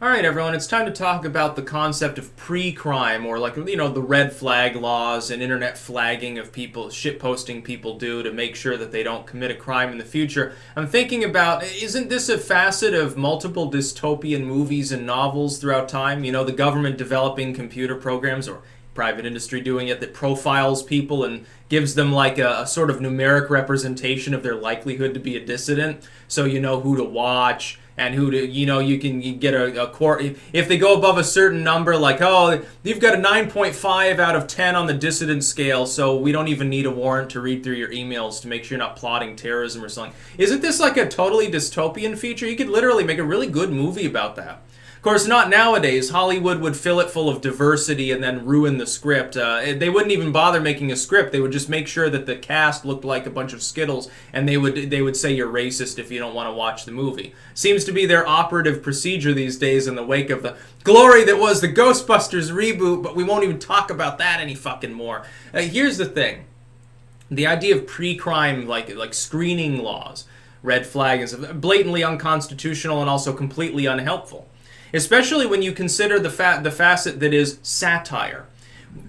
All right, everyone, it's time to talk about the concept of pre-crime, or the red flag laws and internet flagging of people, shitposting people do to make sure that they don't commit a crime in the future. I'm thinking about, isn't this a facet of multiple dystopian movies and novels throughout time? You know, the government developing computer programs, or private industry doing it, that profiles people and gives them like a sort of numeric representation of their likelihood to be a dissident, so you know who to watch and who to, you can get a court. If they go above a certain number, like, oh, you've got a 9.5 out of 10 on the dissident scale, so we don't even need a warrant to read through your emails to make sure you're not plotting terrorism or something. Isn't this like a totally dystopian feature? You could literally make a really good movie about that. Of course, not nowadays. Hollywood would fill it full of diversity and then ruin the script. They wouldn't even bother making a script. They would just make sure that the cast looked like a bunch of Skittles, and they would say you're racist if you don't want to watch the movie. Seems to be their operative procedure these days in the wake of the glory that was the Ghostbusters reboot, but we won't even talk about that any fucking more. Here's the thing. The idea of pre-crime, like screening laws, red flag, is blatantly unconstitutional and also completely unhelpful. Especially when you consider the facet that is satire.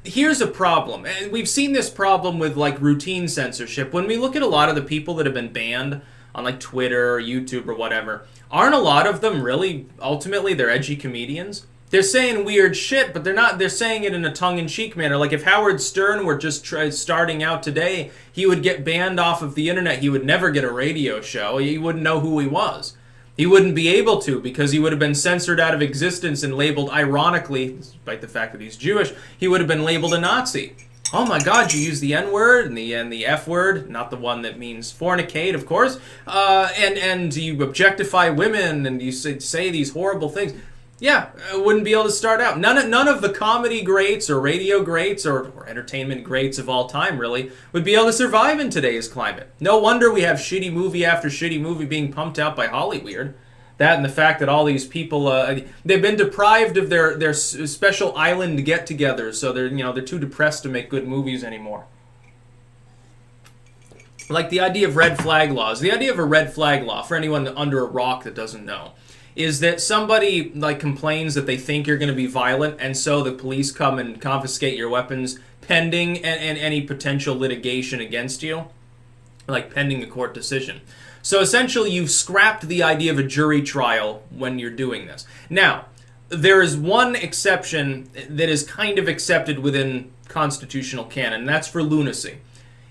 Here's a problem, and we've seen this problem with like routine censorship. When we look at a lot of the people that have been banned on like Twitter or YouTube or whatever, aren't a lot of them really, ultimately, they're edgy comedians? They're saying weird shit, but they're saying it in a tongue-in-cheek manner. Like if Howard Stern were just starting out today, he would get banned off of the internet. He would never get a radio show. He wouldn't know who he was. He wouldn't be able to, because he would have been censored out of existence and labeled, ironically, despite the fact that he's Jewish, he would have been labeled a Nazi. Oh my God, you use the N-word and the F-word, not the one that means fornicate, of course, and you objectify women and you say these horrible things. Yeah, I wouldn't be able to start out. None of the comedy greats or radio greats or entertainment greats of all time, really, would be able to survive in today's climate. No wonder we have shitty movie after shitty movie being pumped out by Hollywood. That and the fact that all these people, they've been deprived of their special island get-togethers, so they're too depressed to make good movies anymore. Like the idea of red flag laws. The idea of a red flag law, for anyone under a rock that doesn't know, is that somebody like complains that they think you're going to be violent, and so the police come and confiscate your weapons pending and any potential litigation against you, like pending a court decision. So essentially you've scrapped the idea of a jury trial when you're doing this. Now, there is one exception that is kind of accepted within constitutional canon, and that's for lunacy.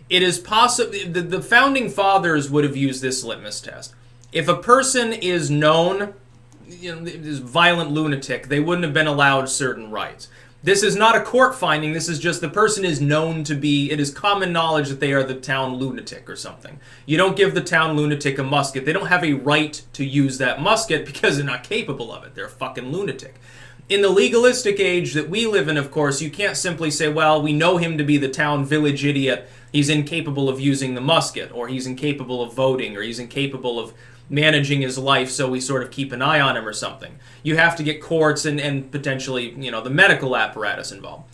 It is possible, the founding fathers would have used this litmus test. If a person is known, this violent lunatic, they wouldn't have been allowed certain rights. This is not a court finding, this is just the person is known to be, it is common knowledge that they are the town lunatic or something. You don't give the town lunatic a musket. They don't have a right to use that musket because they're not capable of it. They're a fucking lunatic. In the legalistic age that we live in, of course, you can't simply say, well, we know him to be the town village idiot, he's incapable of using the musket, or he's incapable of voting, or he's incapable of managing his life, so we sort of keep an eye on him or something. You have to get courts and potentially, the medical apparatus involved.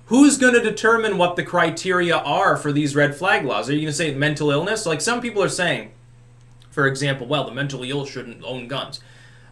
Who's going to determine what the criteria are for these red flag laws? Are you going to say mental illness? Like some people are saying, for example, well, the mentally ill shouldn't own guns.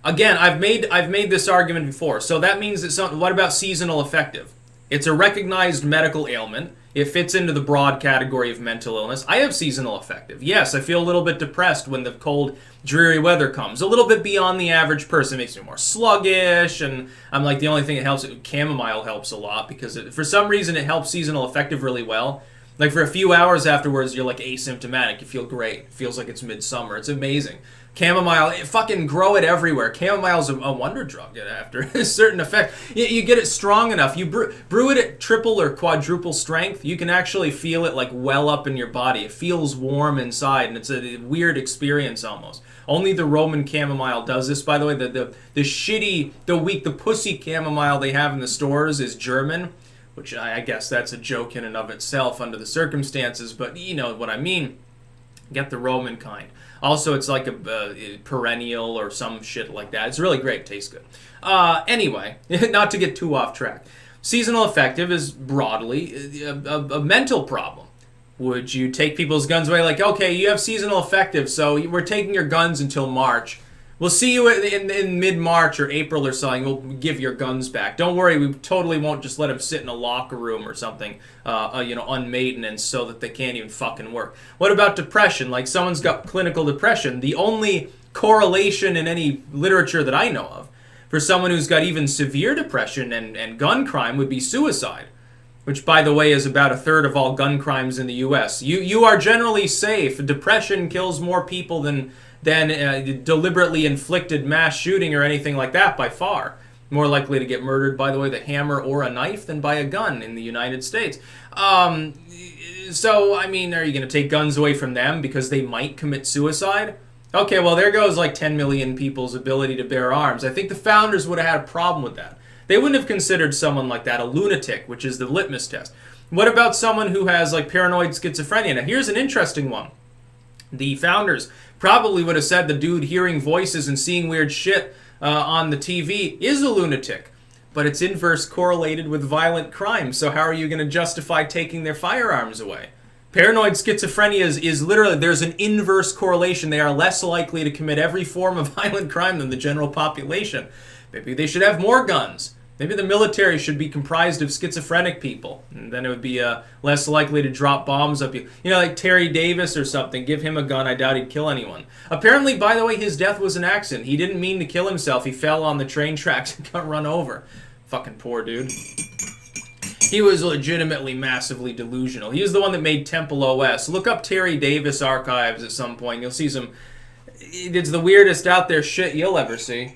Again, I've made this argument before. So that means that what about seasonal affective? It's a recognized medical ailment. It fits into the broad category of mental illness. I have seasonal affective. Yes, I feel a little bit depressed when the cold, dreary weather comes. A little bit beyond the average person. It makes me more sluggish, and I'm like, the only thing that helps, chamomile helps a lot, because for some reason it helps seasonal affective really well. Like for a few hours afterwards, you're like asymptomatic. You feel great. It feels like it's midsummer. It's amazing. Chamomile, fucking grow it everywhere. Chamomile's a wonder drug after a certain effect. You get it strong enough. You brew it at triple or quadruple strength. You can actually feel it like well up in your body. It feels warm inside, and it's a weird experience almost. Only the Roman chamomile does this, by the way. The shitty, the pussy chamomile they have in the stores is German, which I guess that's a joke in and of itself under the circumstances, but you know what I mean. Get the Roman kind. Also, it's like a perennial or some shit like that. It's really great. Tastes good. Anyway, not to get too off track. Seasonal affective is broadly a mental problem. Would you take people's guns away? Like, okay, you have seasonal affective, so we're taking your guns until March. We'll see you in mid-March or April or something. We'll give your guns back. Don't worry, we totally won't just let them sit in a locker room or something, unmaintenance so that they can't even fucking work. What about depression? Like, someone's got clinical depression. The only correlation in any literature that I know of for someone who's got even severe depression and gun crime would be suicide, which, by the way, is about a third of all gun crimes in the U.S. You are generally safe. Depression kills more people than deliberately inflicted mass shooting or anything like that by far. More likely to get murdered, by the way, with a hammer or a knife than by a gun in the United States. So, I mean, are you going to take guns away from them because they might commit suicide? Okay, well, there goes like 10 million people's ability to bear arms. I think the founders would have had a problem with that. They wouldn't have considered someone like that a lunatic, which is the litmus test. What about someone who has like paranoid schizophrenia? Now, here's an interesting one. The founders probably would have said the dude hearing voices and seeing weird shit on the TV is a lunatic, but it's inverse correlated with violent crime, so how are you going to justify taking their firearms away? Paranoid schizophrenia is literally, there's an inverse correlation. They are less likely to commit every form of violent crime than the general population. Maybe they should have more guns. Maybe the military should be comprised of schizophrenic people, and then it would be less likely to drop bombs up you. You know, like Terry Davis or something. Give him a gun. I doubt he'd kill anyone. Apparently, by the way, his death was an accident. He didn't mean to kill himself. He fell on the train tracks and got run over. Fucking poor dude. He was legitimately massively delusional. He was the one that made Temple OS. Look up Terry Davis archives at some point. You'll see some... It's the weirdest out there shit you'll ever see.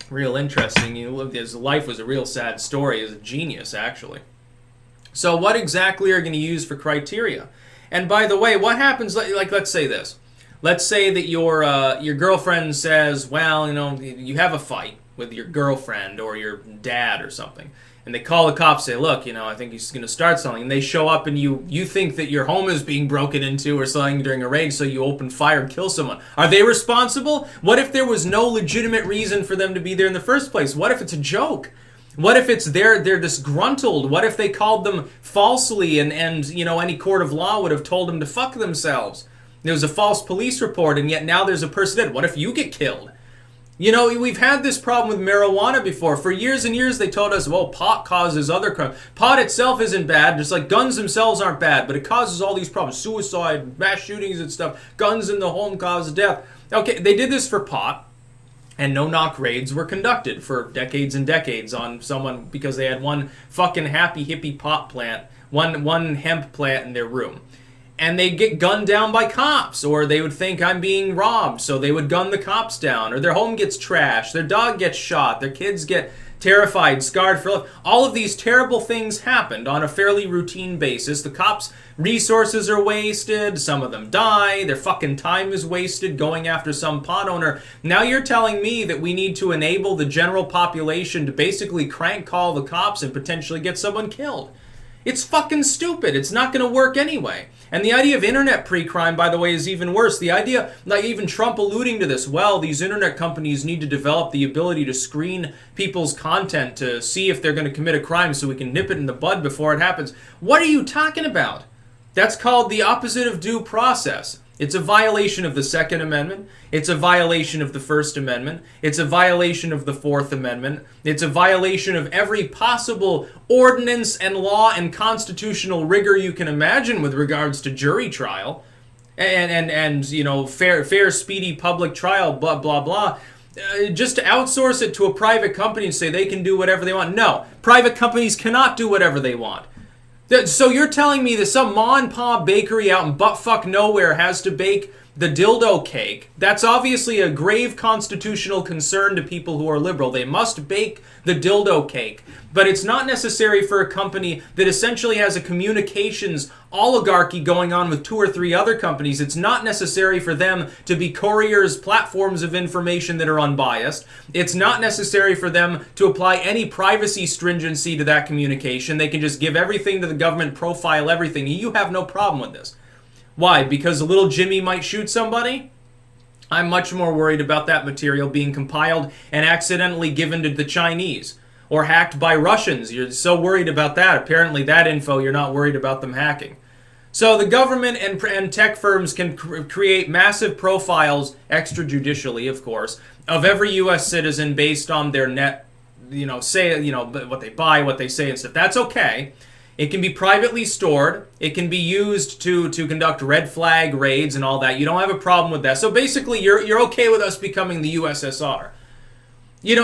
Real interesting. His life was a real sad story. He's a genius, actually. So what exactly are you going to use for criteria? And by the way, what happens, like let's say this. Let's say that your girlfriend says, well, you have a fight with your girlfriend or your dad or something. And they call the cops, say, look, I think he's going to start something. And they show up and you think that your home is being broken into or something during a raid, so you open fire and kill someone. Are they responsible? What if there was no legitimate reason for them to be there in the first place? What if it's a joke? What if it's they're disgruntled? What if they called them falsely and any court of law would have told them to fuck themselves? There was a false police report and yet now there's a person dead. What if you get killed? We've had this problem with marijuana before. For years and years, they told us, well, pot causes other crime. Pot itself isn't bad, just like guns themselves aren't bad, but it causes all these problems. Suicide, mass shootings and stuff. Guns in the home cause death. Okay, they did this for pot, and no-knock raids were conducted for decades and decades on someone because they had one fucking happy hippie pot plant, one hemp plant in their room. And they'd get gunned down by cops, or they would think I'm being robbed, so they would gun the cops down, or their home gets trashed, their dog gets shot, their kids get terrified, scarred for life. All of these terrible things happened on a fairly routine basis. The cops' resources are wasted, some of them die, their fucking time is wasted going after some pot owner. Now you're telling me that we need to enable the general population to basically crank call the cops and potentially get someone killed. It's fucking stupid. It's not going to work anyway. And the idea of internet pre-crime, by the way, is even worse. The idea, like even Trump alluding to this, well, these internet companies need to develop the ability to screen people's content to see if they're going to commit a crime so we can nip it in the bud before it happens. What are you talking about? That's called the opposite of due process. It's a violation of the Second Amendment. It's a violation of the First Amendment. It's a violation of the Fourth Amendment. It's a violation of every possible ordinance and law and constitutional rigor you can imagine with regards to jury trial and fair, speedy public trial, blah, blah, blah. Just to outsource it to a private company and say they can do whatever they want. No, private companies cannot do whatever they want. So you're telling me that some ma and pa bakery out in buttfuck nowhere has to bake the dildo cake? That's obviously a grave constitutional concern to people who are liberal. They must bake the dildo cake. But it's not necessary for a company that essentially has a communications oligarchy going on with 2 or 3 other companies. It's not necessary for them to be couriers, platforms of information that are unbiased. It's not necessary for them to apply any privacy stringency to that communication. They can just give everything to the government, profile everything. You have no problem with this. Why? Because little Jimmy might shoot somebody? I'm much more worried about that material being compiled and accidentally given to the Chinese. Or hacked by Russians. You're so worried about that. Apparently that info, you're not worried about them hacking. So the government and tech firms can create massive profiles, extrajudicially, of course, of every U.S. citizen based on their net, what they buy, what they say, and stuff. That's okay. It can be privately stored. It can be used to conduct red flag raids and all that. You don't have a problem with that. So basically, you're okay with us becoming the USSR.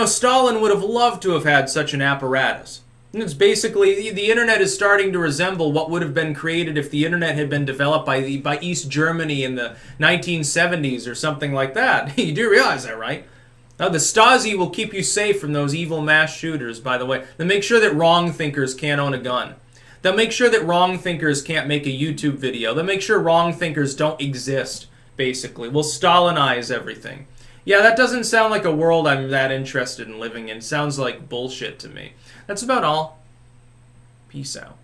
Stalin would have loved to have had such an apparatus. And it's basically, the internet is starting to resemble what would have been created if the internet had been developed by East Germany in the 1970s or something like that. You do realize that, right? Now, the Stasi will keep you safe from those evil mass shooters, by the way. They'll make sure that wrong thinkers can't own a gun. They'll make sure that wrong thinkers can't make a YouTube video. They'll make sure wrong thinkers don't exist, basically. We'll Stalinize everything. Yeah, that doesn't sound like a world I'm that interested in living in. Sounds like bullshit to me. That's about all. Peace out.